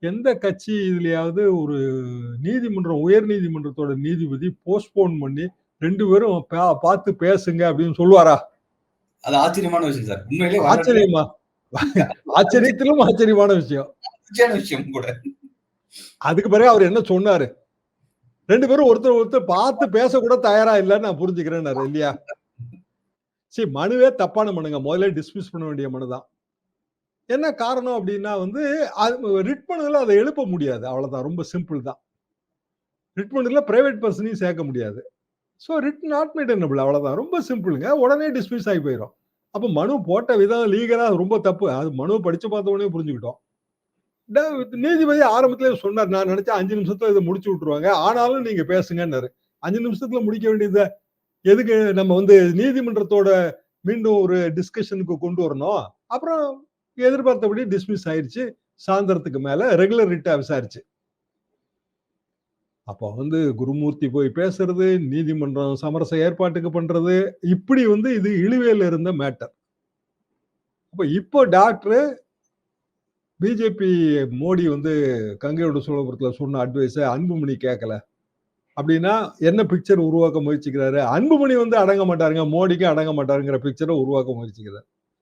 எந்த கட்சி இதுலயாவது ஒரு நீதிமன்றம், உயர் நீதிமன்றத்தோட நீதிபதி போஸ்ட்போன் பண்ணி 2 பேரும் பார்த்து பேசுங்க அப்படின்னு சொல்லுவாரா? அது ஆச்சரியமான விஷயம் சார். உண்மையிலே ஆச்சரியமா? ஆச்சரியத்திலும் ஆச்சரியமான விஷயம். விஷயம் கூட. அதுக்கு பிறகு அவர் என்ன சொன்னாரு? 2 பேரும் ஒருத்தர் பார்த்து பேச கூட தயாரா இல்லன்னு நான் புரிஞ்சுக்கிறேன் இல்லையா? சரி, மனுவே தப்பான மனுங்க. முதல்ல டிஸ்மிஸ் பண்ண வேண்டிய மனுதான். என்ன காரணம் அப்படின்னா வந்து ரிட் மனுல அதை எழுப்ப முடியாது. அவ்வளவுதான். ரொம்ப சிம்பிள் தான். ரிட் மனுல பிரைவேட் பர்சனையும் சேர்க்க முடியாது. ஸோ ரிட் நாட் மெயின்டெனபிள் அவ்வளவுதான். ரொம்ப சிம்பிளுங்க. உடனே டிஸ்மிஸ் ஆகி போயிடும். அப்ப மனு போட்ட விதம் லீகலா ரொம்ப தப்பு. அது மனு படிச்சு பார்த்த உடனே புரிஞ்சுக்கிட்டோம். நீதிபதி ஆரம்பத்திலே சொன்னார், நான் நினைச்சேன் 5 நிமிஷத்துல இதை முடிச்சு விட்டுருவாங்க. ஆனாலும் நீங்க பேசுங்கன்னாரு. 5 நிமிஷத்துல முடிக்க வேண்டியது எதுக்கு நம்ம வந்து நீதிமன்றத்தோட மீண்டும் ஒரு டிஸ்கஷனுக்கு கொண்டு வரணும். அப்புறம் எதிர்பார்த்தபடி டிஸ்மிஸ் ஆயிடுச்சு. சாயந்தரத்துக்கு மேல ரெகுலர் ரிட்டா விசாரிச்சு. அப்போ வந்து குருமூர்த்தி போய் பேசுறது, நீதிமன்றம் சமரச ஏற்பாட்டுக்கு பண்றது, இப்படி வந்து இது இழுவையில இருந்த மேட்டர். அப்ப இப்போ டாக்டர் பிஜேபி மோடி வந்து கங்கையோட சோழபுரத்துல சொன்ன அட்வைஸ அன்புமணி கேட்கல அப்படின்னா என்ன பிக்சர் உருவாக்க முயற்சிக்கிறாரு? அன்புமணி வந்து அடங்க மாட்டாருங்க, மோடிக்கு அடங்க மாட்டாருங்கிற பிக்சரை உருவாக்க முயற்சிக்கிறார்.